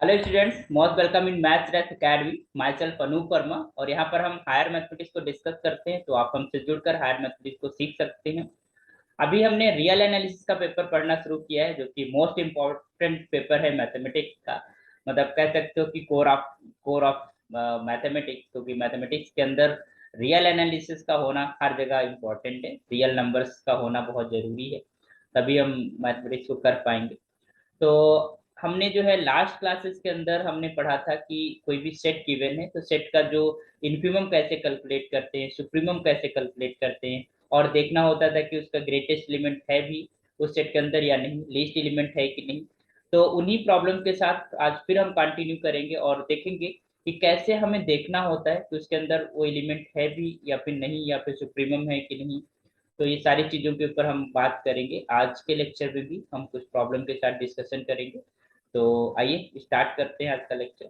Hello students, most welcome in maths रैथ academy. Myself Anoop Verma, और यहाँ पर हम हायर मैथमेटिक्स को डिस्कस करते हैं। तो आप हमसे जुड़कर हायर मैथमेटिक्स को सीख सकते हैं। अभी हमने रियल एनालिसिस का पेपर पढ़ना शुरू किया है, जो कि मोस्ट इम्पोर्टेंट पेपर है मैथमेटिक्स का। मतलब कह सकते हो कि कोर ऑफ मैथमेटिक्स, क्योंकि मैथमेटिक्स के अंदर रियल एनालिसिस का होना हर जगह इम्पोर्टेंट है। रियल नंबर्स का होना बहुत जरूरी है, तभी हम मैथमेटिक्स को कर पाएंगे। तो हमने जो है लास्ट क्लासेस के अंदर हमने पढ़ा था कि कोई भी सेट गिवन है तो सेट का जो इन्फिमम कैसे कैलकुलेट करते हैं, सुप्रीमम कैसे कैलकुलेट करते हैं, और देखना होता था कि उसका ग्रेटेस्ट एलिमेंट है भी उस सेट के अंदर या नहीं, लीस्ट एलिमेंट है कि नहीं। तो उन्हीं प्रॉब्लम के साथ आज फिर हम कंटिन्यू करेंगे और देखेंगे कि कैसे हमें देखना होता है कि उसके अंदर वो एलिमेंट है भी या फिर नहीं, या फिर सुप्रीमम है कि नहीं। तो ये सारी चीजों के ऊपर हम बात करेंगे। आज के लेक्चर में भी हम कुछ प्रॉब्लम के साथ डिस्कशन करेंगे। तो आइए स्टार्ट करते हैं आज का लेक्चर।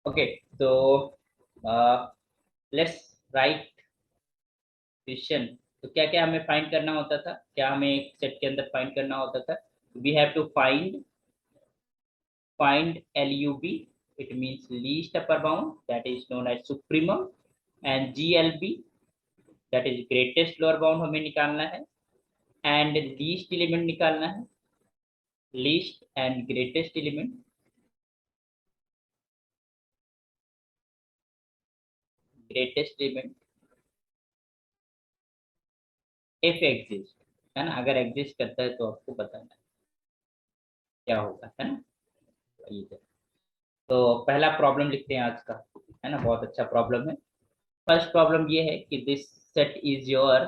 ओके, तो लेट्स राइट क्वेश्चन। तो क्या क्या हमें फाइंड करना होता था, क्या हमें एक सेट के अंदर फाइंड करना होता था? We have to find LUB, it means least upper bound, that is known as supremum, and GLB, that is greatest lower bound हमें निकालना है, एंड लीस्ट एलिमेंट निकालना है, least and greatest element, greatest element if exist, है ना। अगर exist करता है तो आपको बताना है क्या होगा, है ना। ये तो पहला प्रॉब्लम लिखते हैं आज का, है ना। बहुत अच्छा प्रॉब्लम है। फर्स्ट प्रॉब्लम ये है कि this set is your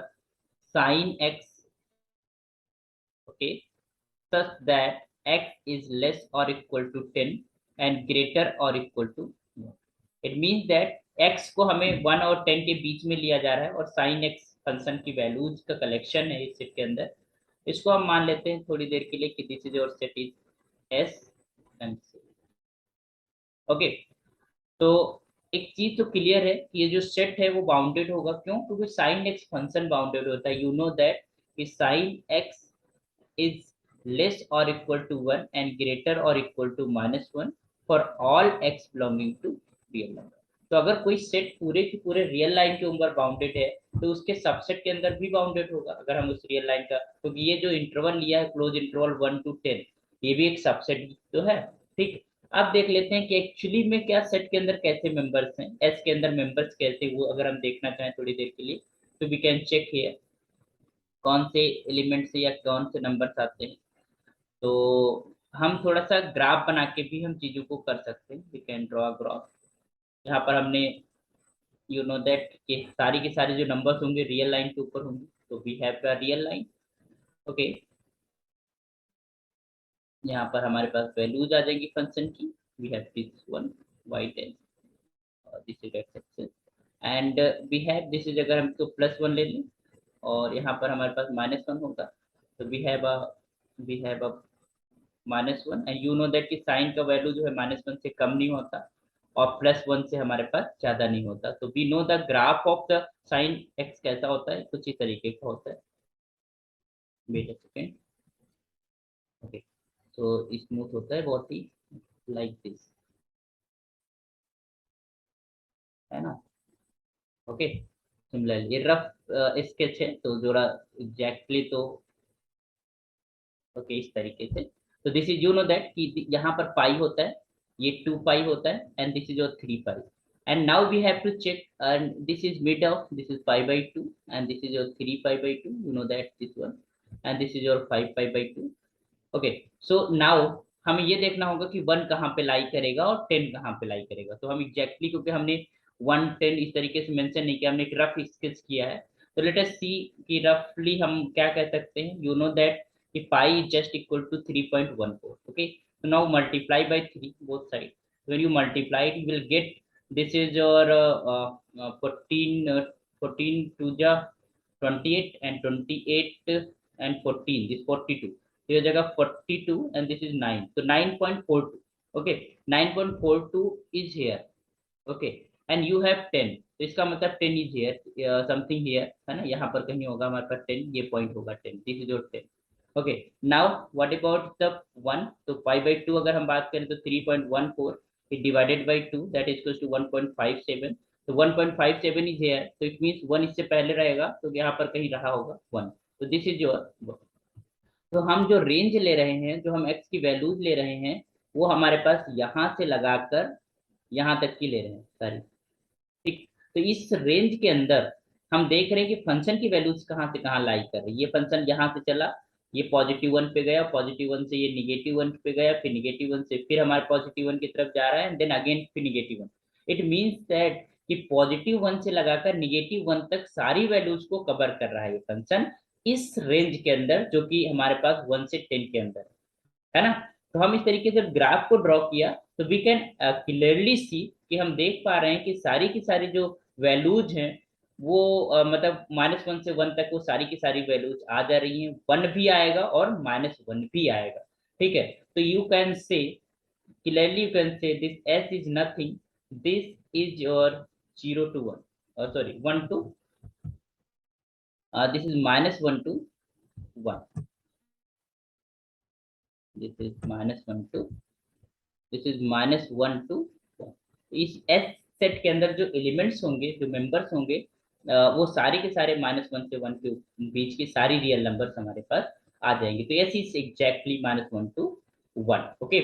sine x, okay, such that x is less or equal to 10 and greater or equal to 1. It means that x को हमें 1 और 10 के बीच में लिया जा रहा है, और sin x फंक्शन की वैल्यूज का कलेक्शन है इस सेट के अंदर। इसको हम मान लेते हैं थोड़ी देर के लिए कि this is your set is S and C. Okay, तो एक चीज तो क्लियर है कि ये जो सेट है वो बाउंडेड होगा। क्यों? क्योंकि साइन एक्स फंक्शन बाउंडेड होता है। यू नो दैट कि sine x is less or equal to 1 and greater or equal to -1 for all x belonging to real number। तो अगर कोई सेट पूरे के पूरे रियल लाइन के ऊपर बाउंडेड है तो उसके सबसेट के अंदर भी बाउंडेड होगा। अगर हम उस रियल लाइन का, क्योंकि ये जो इंटरवल लिया है क्लोज इंटरवल 1 to 10, ये भी एक सबसेट तो है। ठीक, अब देख लेते हैं कि एक्चुअली में क्या सेट के अंदर कैसे मेंबर्स हैं, एस के अंदर मेंबर्स कैसे, वो अगर हम देखना चाहें थोड़ी देर के लिए तो वी कैन चेक हियर कौन से एलिमेंट से या कौन से नंबर्स आते हैं। तो हम थोड़ा सा ग्राफ बना के भी हम चीजों को कर सकते हैं। We can draw graph. यहाँ पर हमने यू नो दैट कि सारी की सारी जो नंबर्स होंगे रियल लाइन के ऊपर होंगे, तो we have the real line. Okay, यहाँ पर हमारे पास वैल्यूज आ जाएंगी फंक्शन की। We have this one Y ten, this is X axis, and we have this is, अगर हम तो +1 ले लें और यहाँ पर हमारे पास -1 होगा, तो we have a -1, and you know that कि साइन का वैल्यू जो है -1 से कम नहीं होता और +1 से हमारे पास ज्यादा नहीं होता। तो we know the graph of the sine X कैसा होता है, कुछ ही तरीके का होता है। Wait a second. ओके, तो स्मूथ होता है बहुत ही, लाइक दिस, है ना। ओके, सिमिलरली ये रफ स्केच है, तो जरा एग्जैक्टली तो ओके इस तरीके से। तो this is, you know that कि यहाँ पर पाई होता है, ये 2 पाई होता है, and this is your 3 pi. And now we have to check, and this is mid of, this is पाई/2, एंड दिस इज योर 3 पाई/2, you know that this one, and this is your 5 पाई/2। Okay, so now हमें ये देखना होगा कि 1 कहाँ पे लाई करेगा और 10 कहाँ पे लाई करेगा। तो हम एग्जैक्टली, क्योंकि हमने 1 10 इस तरीके से मेंशन नहीं किया, हमने एक रफ स्केच किया है। तो लेट अस सी कि रफली हम क्या कह सकते हैं। यू नो दैट कि pi is just equal to 3.14। Okay, so now multiply by 3 both sides. When you multiply it, you will get, this is your 14 to the 28, and 28 and 14, this 42, तो ये जगह 42 and this is 9, so 9.42। okay, 9.42 is here। okay, and you have 10, तो इसका मतलब 10 is here, something here, है ना। यहाँ पर कहीं होगा हमारे पास 10, ये पॉइंट होगा 10, this is your 10। Okay, now what about the 1? तो 5/2 अगर हम बात करें तो 3.14 divided by 2 that is to 1.57। तो 1.57 इज हियर, तो इट मींस 1 इससे पहले रहेगा, तो यहाँ पर कहीं रहा होगा 1। तो दिस इज योर। तो हम जो रेंज ले रहे हैं, जो हम एक्स की वैल्यूज ले रहे हैं, वो हमारे पास यहाँ से लगाकर यहाँ तक की ले रहे हैं सारी। ठीक, तो इस रेंज के अंदर हम देख रहे हैं कि फंक्शन की वैल्यूज कहाँ से कहाँ लाई कर रही है। ये फंक्शन यहाँ से चला, ये +1 पे गया, +1 से ये -1 पे गया, फिर -1 से फिर हमारे +1 की तरफ जा रहा है, एंड देन अगेन फिर -1। इट मीन्स दैट कि +1 से लगाकर -1 तक सारी वैल्यूज को कवर कर रहा है ये फंक्शन, इस रेंज के अंदर जो कि हमारे पास 1 से 10 के अंदर है ना। तो हम इस तरीके से ग्राफ को ड्रॉ किया, तो वी कैन क्लियरली सी कि हम देख पा रहे हैं कि सारी की सारी जो वैल्यूज हैं वो मतलब -1 से 1 तक वो सारी की सारी वैल्यूज आ जा रही हैं। 1 भी आएगा और -1 भी आएगा। ठीक है, तो you can say clearly, you can say this S is nothing, this is your 0 to 1, sorry 1 to, this is -1 to 1, this is -1 to, this is -1 to 1। इस एस सेट के अंदर जो एलिमेंट्स होंगे, जो मेंबर्स होंगे, वो सारे के सारे -1 से 1 के बीच की सारी रियल नंबर्स हमारे पास आ जाएंगे। तो S is exactly -1 to 1। Okay,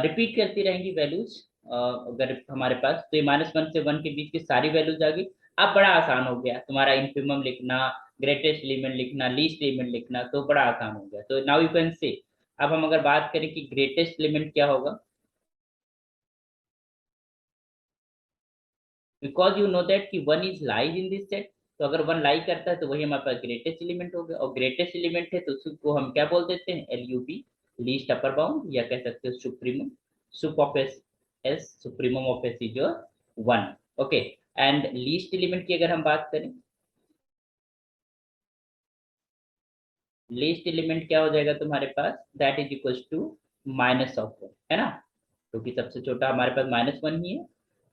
repeat करती रहेंगी वैल्यूज। अगर हमारे पास तो ये -1 से 1 के बीच की सारी वैल्यूज आ गई। अब बड़ा आसान हो गया तुम्हारा इनफिमम लिखना, ग्रेटेस्ट एलिमेंट लिखना, लीस्ट एलिमेंट लिखना, तो बड़ा आसान हो गया। तो नाउ यू कैन से, अब हम अगर बात करें कि ग्रेटेस्ट एलिमेंट क्या होगा, बिकॉज यू नो दैट कि 1 is lies in this set. तो अगर 1 लाई करता है तो वही हमारे पास ग्रेटेस्ट एलिमेंट हो गया, और ग्रेटेस्ट एलिमेंट है तो उसको हम क्या बोल देते हैं, LUP, लीस्ट अपर बाउंड, या कह सकते हो supremum. Soup of S, S supremum of S is your 1। Okay, and least element की अगर हम बात करें, लीस्ट एलिमेंट क्या हो जाएगा तुम्हारे पास, दैट इज इक्वल टू -1, है ना। क्योंकि सबसे छोटा हमारे पास -1 ही है,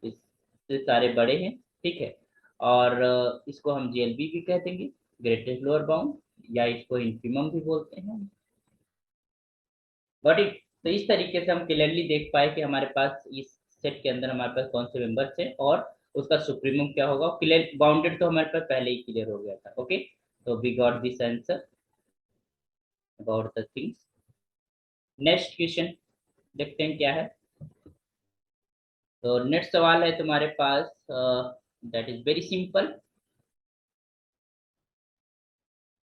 इससे सारे बड़े हैं। ठीक है, और इसको हम GLB भी कह देंगे, ग्रेटेस्ट लोअर बाउंड, या इसको इन्फिमम भी बोलते हैं। बट इट, तो इस तरीके से हम क्लियरली देख पाए कि हमारे पास इस सेट के अंदर हमारे पास कौन से मेंबर्स हैं और उसका सुप्रीमम क्या होगा। क्लियर बाउंडेड तो हमारे पास पहले ही क्लियर हो गया था। ओके, तो we got this answer about the things. Next question देखते हैं क्या है। तो नेक्स्ट सवाल है तुम्हारे पास, that is very simple.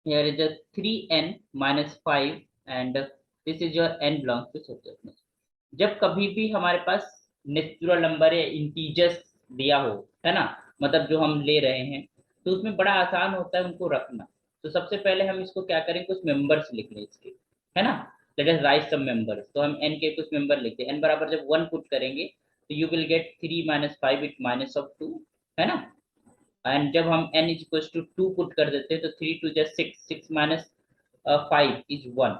Here is a 3n minus 5 and this is your n belongs to subject। जब कभी भी हमारे पास नेचुरल नंबर या इंटीजर्स दिया हो, है ना, मतलब जो हम ले रहे हैं, तो उसमें बड़ा आसान होता है उनको रखना। तो सबसे पहले हम इसको क्या करें, कुछ मेंबर्स लिख लें इसके, है ना। Let us write some members. तो हम n के कुछ मेंबर लिखते हैं। n बराबर जब 1 पुट करेंगे तो यू विल गेट 3 - 5 इट -2, है ना। एंड जब हम n is equal to 2 put कर देते हैं तो 3 2 just 6, 6 - 5 इज 1।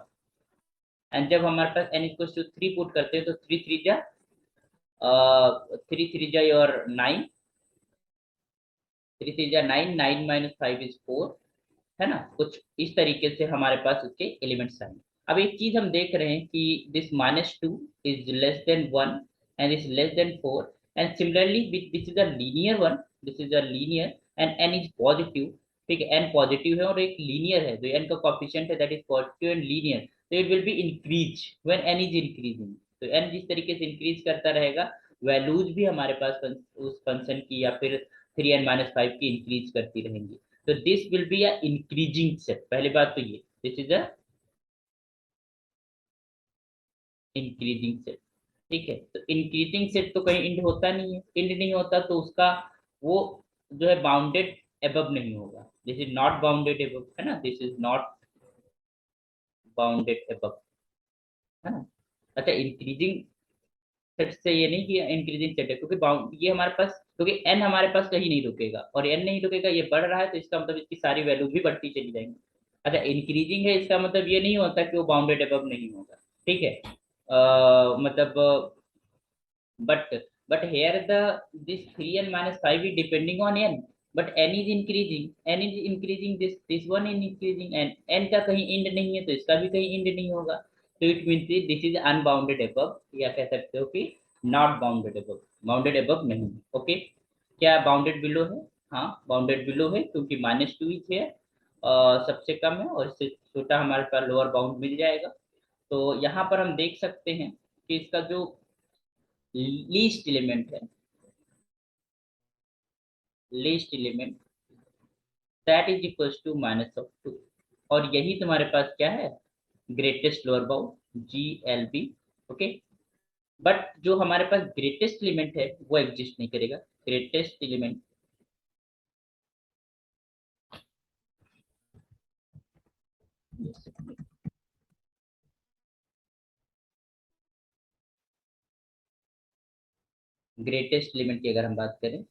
एंड जब हमारे पास n इक्वल टू 3 पुट करते हैं तो 3 3 जा 3 3 जा और 9, 3 3 जा 9, 9 - 5 इज 4, है ना। कुछ इस तरीके से हमारे पास उसके एलिमेंट्स आएंगे। अब एक चीज हम देख रहे हैं कि this -2 is less than 1 and is less than 4, and similarly this is a linear one, this is a linear, and n is positive. ठीक है, n पॉजिटिव है और एक लीनियर है, जो n का कोफिशिएंट है that is positive and linear, तो it will be increase when n is increasing. तो n जिस तरीके से इंक्रीज करता रहेगा, वैल्यूज भी हमारे पास उस फंक्शन की या फिर 3n - 5 की इंक्रीज करती रहेंगी। तो this will be a increasing set. पहली बात तो ये, this is a increasing set. ठीक है, तो इंक्रीजिंग सेट तो कहीं इंड होता नहीं है, इंड नहीं होता तो उसका वो जो है बाउंडेड एबव नहीं होगा। This is not bounded above, है ना, this is not bounded above, है ना। अच्छा, इंक्रीजिंग सेट से ये नहीं कि इंक्रीजिंग सेट है, क्योंकि बाउंड ये हमारे पास, क्योंकि n हमारे पास कहीं नहीं रुकेगा, और n नहीं रुकेगा, ये बढ़ रहा है, तो इसका मतलब इसकी सारी वैल्यू भी बढ़ती चली जाएंगी। अच्छा, इंक्रीजिंग है, इसका मतलब ये नहीं होता कि वो बाउंडेड अबव नहीं होगा। ठीक है, मतलब but but here the this 3n - 5 is depending on n, but n is increasing, n is increasing, this one is increasing, and n का कहीं एंड नहीं है तो इसका भी कहीं एंड नहीं होगा, तो it means this is unbounded above, या कह सकते हो कि not bounded above, bounded above नहीं। ओके, क्या बाउंडेड बिलो है? हाँ बाउंडेड बिलो है, क्योंकि -2 इज है, सबसे कम है, और इससे छोटा हमारे पास लोअर बाउंड मिल जाएगा। तो यहाँ पर हम देख सकते हैं कि इसका जो लीस्ट एलिमेंट है, least element that is equal to -2, और यही तुम्हारे पास क्या है, greatest lower bound GLB। Okay, but जो हमारे पास ग्रेटेस्ट एलिमेंट है वो एग्जिस्ट नहीं करेगा। ग्रेटेस्ट एलिमेंट, ग्रेटेस्ट एलिमेंट की अगर हम बात करें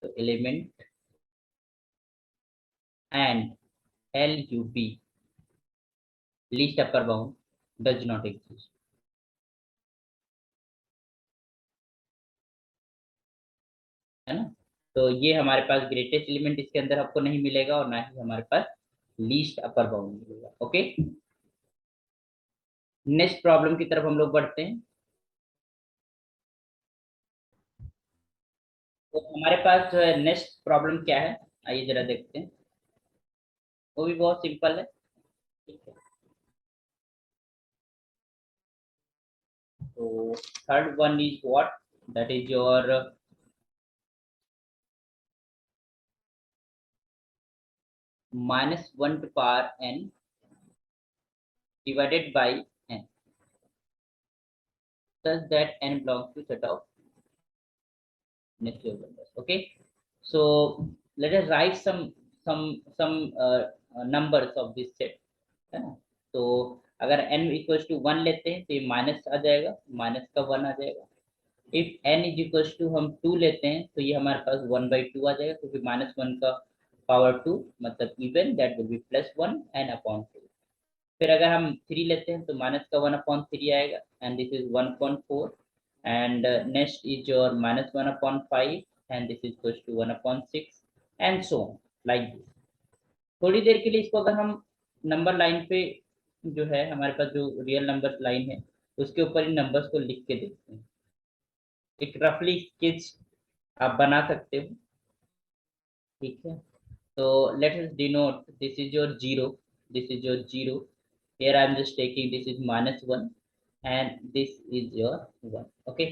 तो element and LUB, least upper bound does not exist, है ना। तो ये हमारे पास ग्रेटेस्ट एलिमेंट इसके अंदर आपको नहीं मिलेगा, और ना ही हमारे पास लीस्ट अपर बाउंड मिलेगा। ओके, नेक्स्ट प्रॉब्लम की तरफ हम लोग बढ़ते हैं। तो हमारे पास जो है नेक्स्ट प्रॉब्लम क्या है, आइए जरा देखते हैं। वो भी बहुत सिंपल है। ठीक है, तो third one is what, that is your -1 to power n divided by n, such that n belongs to set of natural numbers. Okay, so let us write some numbers of this set, है ना। तो अगर n equals to 1 लेते हैं तो ये minus आ जाएगा, minus का 1 आ जाएगा। If n is equals to हम 2 लेते हैं तो ये हमारे पास 1/2 आ जाएगा, क्योंकि -1 का पावर 2 मतलब even, that will B +1 and upon 2। फिर अगर हम 3 लेते हैं तो माइनस का 1/3 आएगा, and this is 1/4, and next is your -1/5, and this is equals to 1/6, and so on, like this. थोड़ी देर के लिए इसको अगर हम नंबर लाइन पे, जो है हमारे पास जो रियल नंबर लाइन है उसके ऊपर इन नंबर्स को लिख के देखते हैं। एक रफली स्केच आप बना सकते हो। ठीक है, so let us denote, this is your 0, this is your 0, here I am just taking this is -1, and this is your 1। okay,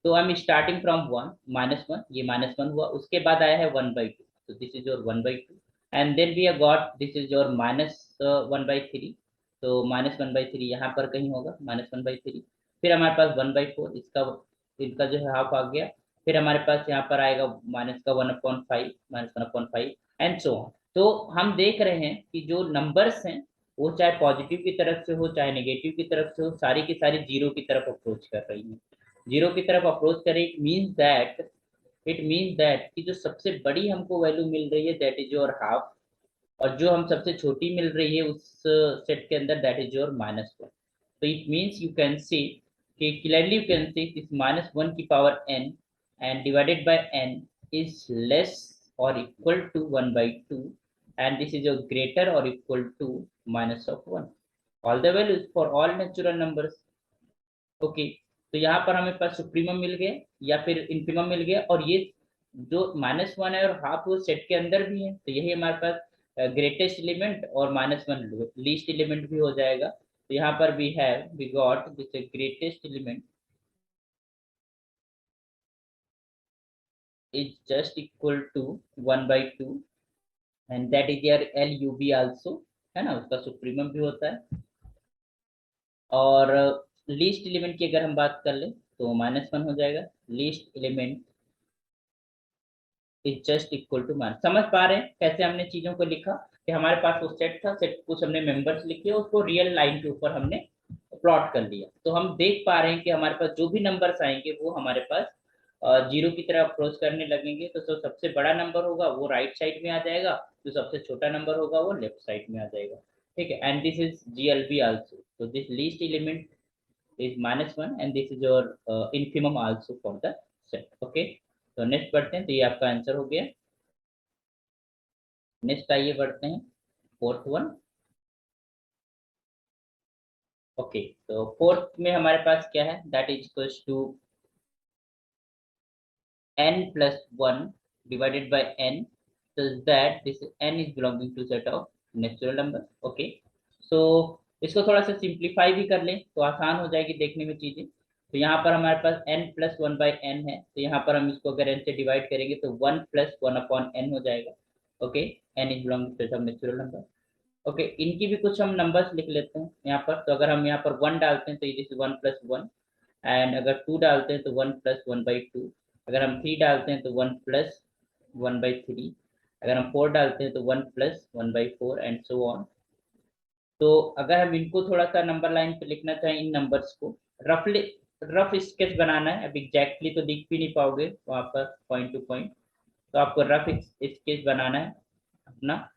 तो I'm starting from 1, -1, ये -1 हुआ, उसके बाद आया है 1/2, so this is your 1/2, and then we have got this is your -1/3, तो -1/3 यहाँ पर कहीं होगा, -1/3। फिर हमारे पास 1/4, इसका इनका जो है हाफ आ गया। फिर हमारे पास यहाँ पर आएगा माइनस का 1/5, -1/5, एंड सो ऑन। तो हम देख रहे हैं कि जो नंबर्स हैं वो चाहे पॉजिटिव की तरफ से हो चाहे नेगेटिव की तरफ से हो, सारी की सारी जीरो की तरफ अप्रोच कर रही हैं। जीरो की तरफ अप्रोच करे, इट मीन्स दैट कि जो सबसे बड़ी हमको वैल्यू मिल रही है दैट इज योर हाफ, और जो हम सबसे छोटी मिल रही है उस सेट के अंदर दैट इज योर -1। तो it means you can see कि clearly you can see this -1 की power n and divided by n is less or equal to 1/2, and this is a greater or equal to -1, all the values for all natural numbers। Okay, तो यहाँ पर हमें पास supremum मिल गया या फिर infimum मिल गया, और ये जो -1 है और हाफ वो सेट के अंदर भी है, तो यही हमारे पास ग्रेटेस्ट एलिमेंट और -1 लीस्ट एलिमेंट भी हो जाएगा। तो यहाँ पर we got this greatest element is just equal to 1/2, and that is your LUB also, है ना, उसका सुप्रीमम भी होता है। और लीस्ट एलिमेंट की अगर हम बात कर ले तो -1 हो जाएगा, least element is just equal to मान। समझ पा रहे हैं कैसे हमने चीजों को लिखा, कि हमारे पास वो सेट था, सेट कुछ हमने मेंबर्स लिखे, उसको रियल लाइन के ऊपर हमने प्लॉट कर लिया। तो हम देख पा रहे हैं कि हमारे पास जो भी नंबर्स आएंगे वो हमारे पास जीरो की तरह अप्रोच करने लगेंगे, तो जो सबसे बड़ा नंबर होगा वो राइट साइड में आ जाएगा, जो सबसे छोटा नंबर होगा वो लेफ्ट साइड में आ जाएगा। ठीक है, and this is GLB also, so this least element is -1, and this is your infimum also for the set. Okay, तो नेक्स्ट बढ़ते हैं। तो ये आपका आंसर हो गया। नेक्स्ट आइए बढ़ते हैं फोर्थ वन। ओके, तो फोर्थ में हमारे पास क्या है, that is equals to n plus 1 divided by n, so that this n is belonging to set of natural number। Okay, so इसको थोड़ा सा सिंप्लीफाई भी कर लें तो आसान हो जाएगी देखने में चीजें। तो यहाँ पर हमारे पास n plus one by N है, तो यहाँ पर हम इसको अगर n से डिवाइड करेंगे तो 1 प्लस वन अपॉन एन हो जाएगा। Okay, n is belonging to set of natural number. Okay, इनकी भी कुछ हम नंबर्स लिख लेते हैं यहाँ पर। तो अगर हम यहाँ पर 1 डालते हैं तो it is 1 plus one, and अगर 2 डालते हैं तो 1 प्लस वन बाई टू, अगर हम 3 डालते हैं तो 1 प्लस वन बाई थ्री, अगर हम 4 डालते हैं तो 1 plus one by four, and so on. तो अगर हम इनको थोड़ा सा नंबर लाइन पे लिखना चाहें, इन नंबर्स को रफली, रफ स्केच बनाना है। अब एग्जैक्टली तो दिख भी नहीं पाओगे वहां पर पॉइंट टू पॉइंट, तो आपको रफ स्केच बनाना है अपना,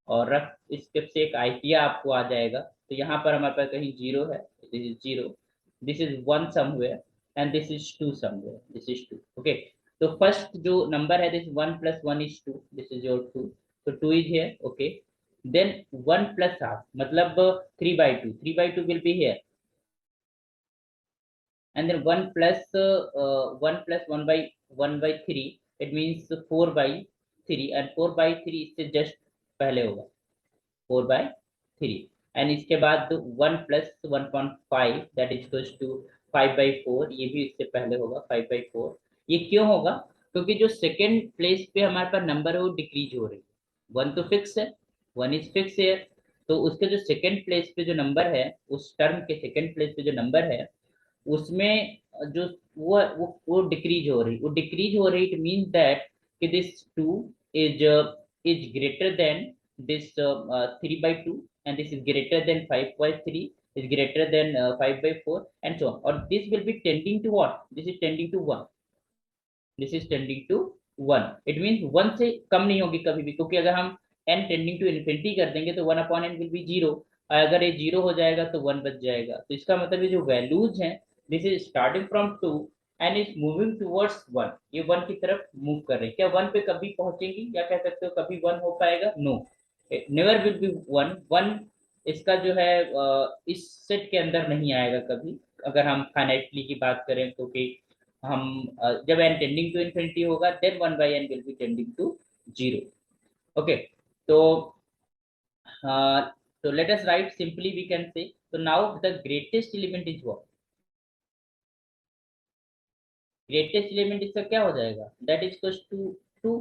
और रफ स्केच से एक आइडिया आपको आ जाएगा। तो यहाँ पर हमारे पास कहीं जीरो है, this is zero, this is one somewhere, and this is two somewhere, this is two. Okay, तो फर्स्ट जो नंबर है this one plus one is two, this is your two, तो two is here. Okay, then one plus half मतलब three by two, three by two will be here, and then 1 plus 1 plus 1 by 3, it means 4 by 3, and 4 by 3 इससे just पहले होगा, 4 by 3, and इसके बाद 1 plus 1.5 that is equals to 5 by 4, ये भी इससे पहले होगा 5 by 4। ये क्यों होगा, क्योंकि जो सेकंड प्लेस पे हमारे पास नंबर है वो डिक्रीज हो रही है, वन तो फिक्स है, वन इज फिक्स है, तो उसके जो सेकंड प्लेस पे जो नंबर है, उस टर्म के सेकंड प्लेस पे जो नंबर है उसमें जो वो डिक्रीज हो रही, इट मीन दैट कि this two is is greater than this three by two, and this is greater than five by three, is greater than five by four, and so on, और this will be tending to what, this is tending to one, this is tending to one. It mean one से कम नहीं होगी कभी भी, क्योंकि अगर हम n टेंडिंग टू इन्फिनिटी कर देंगे तो one upon N will be zero, अगर ये जीरो हो जाएगा तो वन बच जाएगा। तो इसका मतलब ये जो वैल्यूज हैं, this is starting from two and is moving towards one, ये वन की तरफ मूव कर रहे हैं। क्या वन पे कभी पहुंचेंगी, या कह सकते हो कभी वन हो पाएगा, no, never will be one. One इसका जो है इस सेट के अंदर नहीं आएगा कभी, अगर हम फाइनाइटली की बात करें तो, कि हम जब n टेंडिंग टू इन्फिनिटी होगा then one by n will be tending to zero. Okay, तो so let us write simply, we can say, so now the greatest element is what, greatest element इसका क्या हो जाएगा, that is equals to two,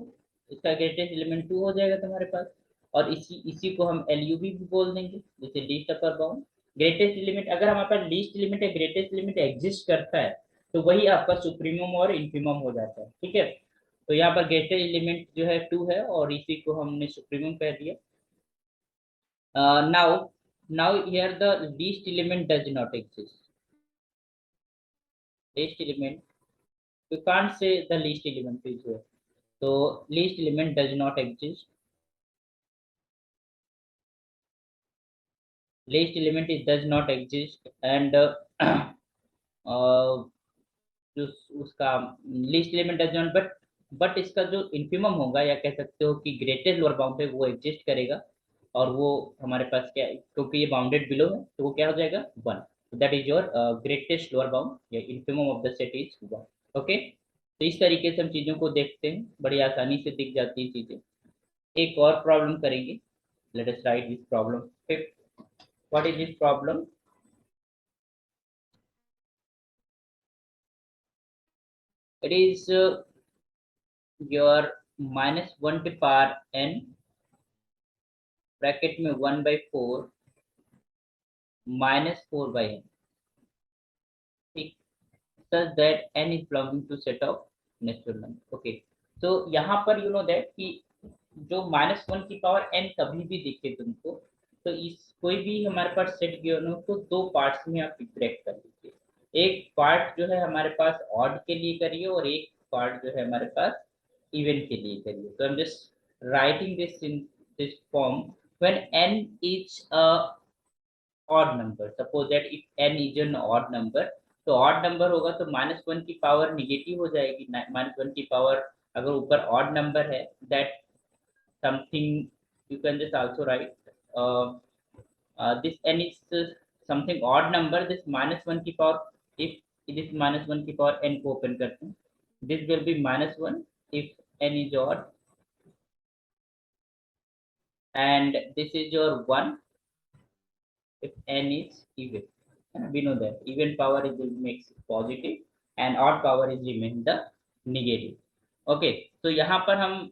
इसका greatest element two हो जाएगा तुम्हारे पास, और इसी को हम एलयूवी भी बोल देंगे, जैसे least upper bound. Greatest element, अगर हमारे पास लीस्ट एलिमेंट या ग्रेटेस्ट एलिमेंट एग्जिस्ट करता है तो वही आपका सुप्रीमम और इन्फीमम हो जाता है, ठीक है। तो यहाँ पर ग्रेटेस्ट एलिमेंट जो है टू है, और इसी को हमने सुप्रीमम कह दिया। Now here the least element does not exist, least element, you can't say the least element is here, so least element does not exist, least element is does not exist, and uh, जो उसका least element does not, but इसका जो infimum होगा, या कह सकते हो कि ग्रेटेस्ट लोअर बाउंड है, वो एग्जिस्ट करेगा, और वो हमारे पास क्या है, क्योंकि ये बाउंडेड बिलो है तो वो क्या हो जाएगा, one, that is your greatest lower bound या infimum of the set is one. Okay, तो इस तरीके से हम चीजों को देखते हैं, बड़ी आसानी से दिख जाती है चीजें। एक और प्रॉब्लम करेंगे, let us write this problem. What is this problem, it is your minus one to power n bracket में one by four minus four by N, ठीक, such that n is belonging to set of natural number। Okay, तो यहाँ पर you know that कि जो minus one की power n कभी भी दिखे तुमको, तो इस कोई भी हमारे पास सेट गिवन हो तो दो पार्ट्स में आप ब्रेक कर लीजिए, एक पार्ट जो है हमारे पास ऑड के लिए करिए, और एक पार्ट जो है हमारे पास इवन के लिए करिए। तो I am just writing this in this form, when n is a odd number, suppose that if n is an odd number, तो ऑड नंबर होगा तो -1 की पावर निगेटिव हो जाएगी। -1 की पावर अगर ऊपर ऑड नंबर है, that something you can just also right this n is something odd number, this -1 की पावर, if it is -1 की पावर n को ओपन करते हैं, this will be -1 if n is odd, and this is your 1 if n is even. We know that even power is makes positive and odd power is remain the negative. Okay, तो यहाँ पर हम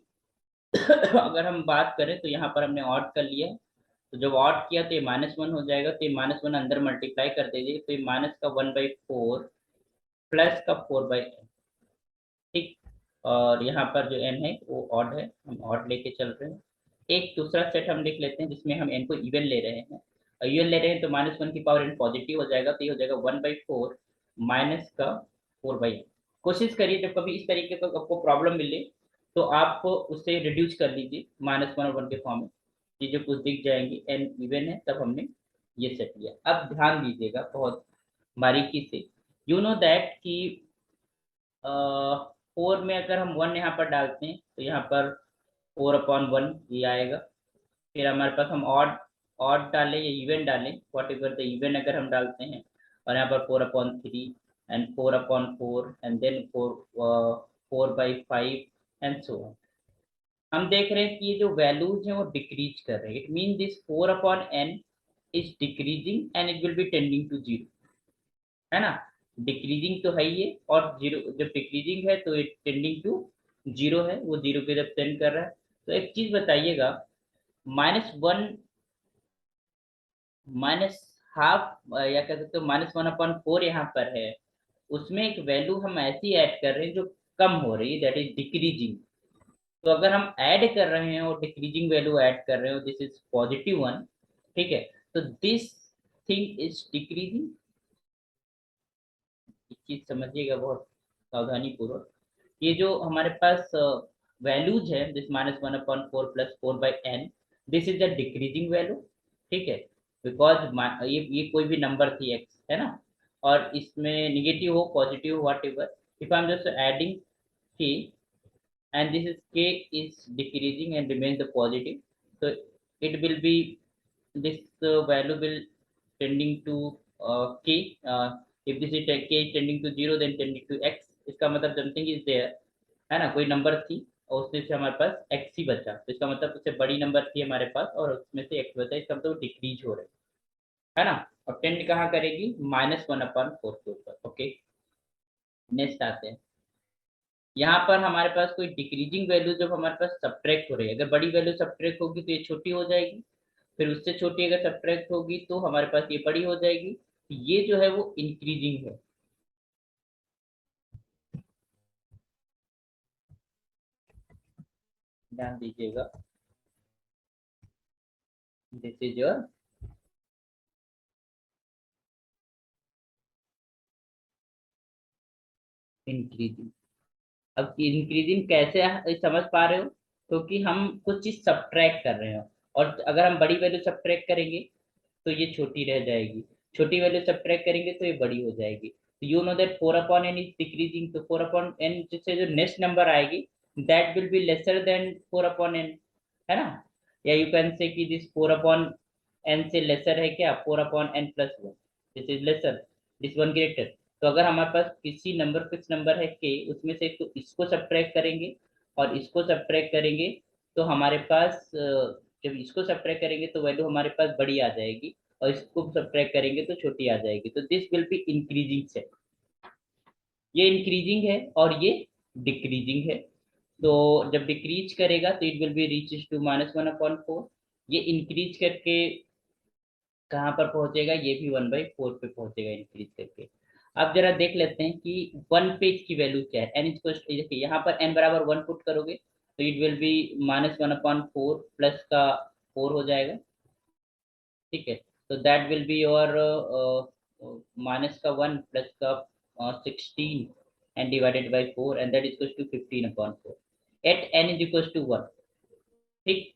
अगर हम बात करें तो यहाँ पर हमने ऑड कर लिया, तो जब ऑड किया तो ये -1 हो जाएगा, तो ये -1 अंदर मल्टीप्लाई कर दीजिए, तो ये माइनस का 1/4 प्लस का 4/n, ठीक। और यहाँ पर जो n है वो ऑड है, हम ऑड लेके चल रहे हैं। एक दूसरा सेट हम लिख लेते हैं जिसमें हम n को इवन ले रहे हैं, और इवन ले रहे हैं तो -1 की पावर n पॉजिटिव हो जाएगा, तो ये हो जाएगा 1/4 माइनस का 4/n। कोशिश करिए जब कभी इस तरीके का आपको प्रॉब्लम मिले तो आप उससे रिड्यूस कर लीजिए -1 और 1 के फॉर्म में, चीजें कुछ दिख जाएंगी, n इवन है तब हमने ये सेट लिया। अब ध्यान दीजिएगा बहुत बारीकी से, यू नो दैट कि 4 में अगर हम 1 यहाँ पर डालते हैं तो यहाँ पर 4/1 ये आएगा। फिर हमारे पास हम ऑड ऑड डालें या इवन डालें, वॉट एवर द इवन अगर हम डालते हैं, और यहाँ पर 4/3 and 4/4 and then 4/5 and so on. हम देख रहे हैं कि ये जो वैल्यूज हैं वो डिक्रीज कर रहे हैं, it mean this 4/n is decreasing and it will be tending to 0, है ना। डिक्रीजिंग तो है ये, और जीरो जब डिक्रीजिंग है तो इट टेंडिंग टू 0 है, वो 0 पे जब टेंड कर रहा है। तो एक चीज बताइएगा, -1 माइनस हाफ या कह सकते हो -1/4 यहाँ पर है, उसमें एक वैल्यू हम ऐसी ऐड कर रहे हैं जो कम हो रही है, दैट इज डिक्रीजिंग। तो अगर हम ऐड कर रहे हैं और डिक्रीजिंग वैल्यू ऐड कर रहे हो, दिस इज +1, ठीक है, तो दिस थिंग इज डिक्रीजिंग। एक चीज समझिएगा बहुत सावधानी पूर्वक, ये जो हमारे पास वैल्यूज है, this -1/4 plus 4/n, this is the decreasing value, ठीक है, बिकॉज ये कोई भी नंबर थी x, है ना, और इसमें निगेटिव हो पॉजिटिव हो what ever, if I am just adding k and this is k is decreasing and remains the positive, so it will be this value will tending to k, if this is k is tending to 0 then tending to x, इसका मतलब something is there, है ना, कोई number थी और उसमें से हमारे पास x ही बचा, तो इसका मतलब उससे बड़ी नंबर थी हमारे पास और उसमें से x बचा, इसका मतलब डिक्रीज हो रहा है ना। और टेंड कहाँ करेगी, -1/4 के ऊपर। ओके, नेक्स्ट आते हैं, यहाँ पर हमारे पास कोई डिक्रीजिंग वैल्यू जब हमारे पास सब्ट्रैक्ट हो रही है, अगर बड़ी वैल्यू सब्ट्रैक्ट होगी तो ये छोटी हो जाएगी, फिर उससे छोटी अगर सब्ट्रैक्ट होगी तो हमारे पास ये बड़ी हो जाएगी, ये जो है वो इंक्रीजिंग है। ध्यान दीजिएगा, दिस इज योर इंक्रीजिंग। अब इंक्रीजिंग कैसे समझ पा रहे हो, क्योंकि हम कुछ चीज सब्ट्रैक्ट कर रहे हो, और अगर हम बड़ी वैल्यू सब्ट्रैक्ट करेंगे तो ये छोटी रह जाएगी, छोटी वैल्यू सब्ट्रैक्ट करेंगे तो ये बड़ी हो जाएगी। तो you know that 4/n is decreasing, तो 4/n जिससे जो नेक्स्ट नंबर आएगी that will be lesser than 4/n, है ना। या यू कैन से कि दिस 4/n से लेसर है क्या, 4/n+1, this is lesser, this one greater. तो अगर हमारे पास किसी नंबर फिक्स नंबर है k, उसमें से तो इसको सब्ट्रैक्ट करेंगे और इसको सब्ट्रैक्ट करेंगे, तो हमारे पास जब इसको सब्ट्रैक्ट करेंगे तो वैल्यू हमारे पास बड़ी आ जाएगी, और इसको सब्ट्रैक्ट करेंगे तो छोटी आ जाएगी, तो this will be increasing set. ये इंक्रीजिंग है और ये डिक्रीजिंग है, तो जब डिक्रीज करेगा तो it will be reaches to -1/4, ये इंक्रीज करके कहाँ पर पहुंचेगा, ये भी 1/4 पे पहुंचेगा इंक्रीज करके। अब जरा देख लेते हैं कि 1 पे इसकी वैल्यू क्या है, n इक्वल, देखिए यहाँ पर n बराबर 1 पुट करोगे तो इट विल बी -1/4 प्लस का 4 हो जाएगा, ठीक है, तो that will be your minus का 1 प्लस का 16 and divided by 4 and that equals to 15/4 at n is equals to 1, ठीक।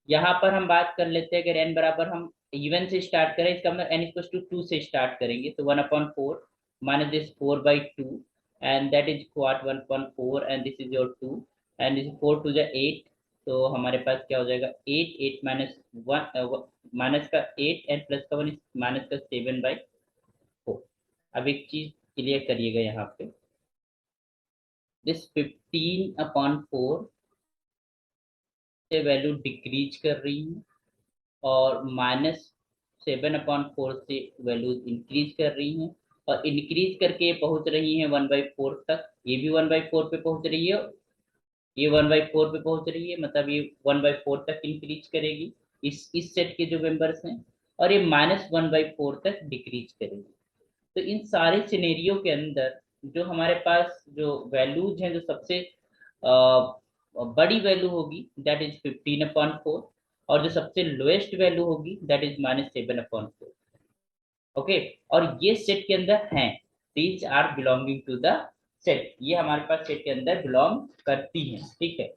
यहाँ पर हम बात कर लेते हैं, अगर n बराबर हम इवन से स्टार्ट करें, इसका मतलब n इक्वल्स टू 2 से स्टार्ट करेंगे, तो 1/4 minus this 4/2, and that is what 1.4, and this is your 2, and this 4 to the 8, तो हमारे पास क्या हो जाएगा 8, 8 माइनस 1, माइनस का 8 एंड प्लस का 1, माइनस का 7/4। अब एक चीज क्लियर करिएगा यहाँ पे, दिस 15/4 से वैल्यू डिक्रीज कर रही है, और -7/4 से वैल्यूज इंक्रीज कर रही हैं, और इंक्रीज करके पहुंच रही हैं 1/4 तक। ये भी 1/4 पे पहुंच रही है, ये 1/4 पे पहुंच रही है, मतलब ये 1/4 तक इंक्रीज करेगी इस सेट के जो मेंबर्स हैं, और ये -1/4 तक डिक्रीज करेगी। तो इन सारे सिनेरियो के अंदर जो हमारे पास जो वैल्यूज हैं, जो सबसे बड़ी वैल्यू होगी दैट इज 15/4, और जो सबसे लोएस्ट वैल्यू होगी दैट इज -7/4। ओके, और ये सेट के अंदर हैं, these are belonging to the set, ये हमारे पास सेट के अंदर बिलोंग करती हैं। ठीक है,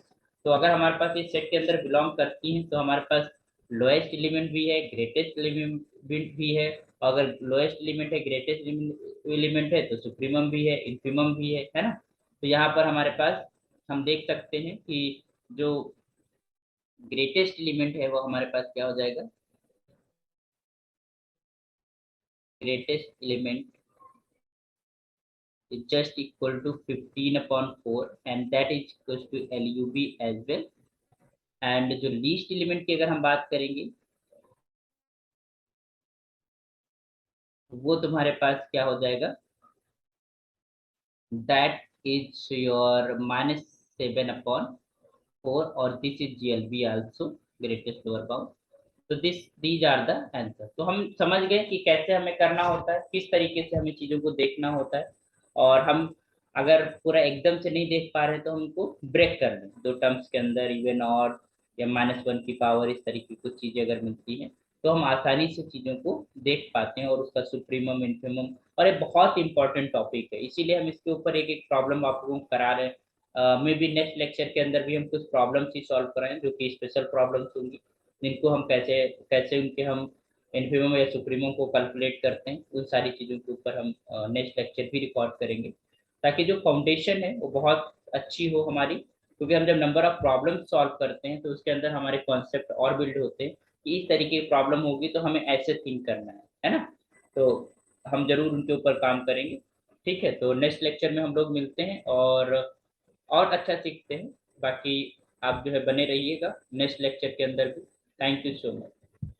तो अगर हमारे पास इस सेट के अंदर बिलोंग करती हैं तो हमारे पास लोएस्ट एलिमेंट भी है, ग्रेटेस्ट एलिमेंट भी है। अगर लोएस्ट एलिमेंट है, ग्रेटेस्ट एलिमेंट है, तो सुप्रीमम भी है, इन्फीमम भी है ना। तो यहाँ पर हमारे पास हम देख सकते हैं कि जो ग्रेटेस्ट एलिमेंट है वो हमारे पास क्या हो जाएगा, greatest element is just equal to 15/4, and that is equals to LUB as well। and जो least element की अगर हम बात करेंगे, वो तुम्हारे पास क्या हो जाएगा, that is your -7/4, और this is GLB also, greatest lower bound। तो दीज आर द आंसर। तो हम समझ गए कि कैसे हमें करना होता है, किस तरीके से हमें चीजों को देखना होता है, और हम अगर पूरा एकदम से नहीं देख पा रहे तो हमको ब्रेक कर दें, दो टर्म्स के अंदर इवन और या -1 की पावर, इस तरीके की कुछ चीजें अगर मिलती हैं तो हम आसानी से चीजों को देख पाते हैं, और उसका सुप्रीमम, इन्फीमम, और ये बहुत इंपॉर्टेंट टॉपिक है, इसीलिए हम इसके ऊपर एक एक प्रॉब्लम आप लोगों को करा रहे हैं। मे बी नेक्स्ट लेक्चर के अंदर भी हम कुछ प्रॉब्लम्स ही सॉल्व कराएं, जो कि स्पेशल प्रॉब्लम्स होंगी, जिनको हम कैसे कैसे उनके हम इन्फीमम या सुप्रीमम को कैलकुलेट करते हैं, उन सारी चीज़ों के ऊपर हम नेक्स्ट लेक्चर भी रिकॉर्ड करेंगे, ताकि जो फाउंडेशन है वो बहुत अच्छी हो हमारी, क्योंकि हम जब नंबर ऑफ प्रॉब्लम सॉल्व करते हैं तो उसके अंदर हमारे कॉन्सेप्ट और बिल्ड होते हैं कि इस तरीके की प्रॉब्लम होगी तो हमें ऐसे थिंक करना है ना। तो हम जरूर उनके ऊपर काम करेंगे। ठीक है, तो नेक्स्ट लेक्चर में हम लोग मिलते हैं और अच्छा सीखते हैं। बाकी आप जो है बने रहिएगा नेक्स्ट लेक्चर के अंदर भी। Thank you so much.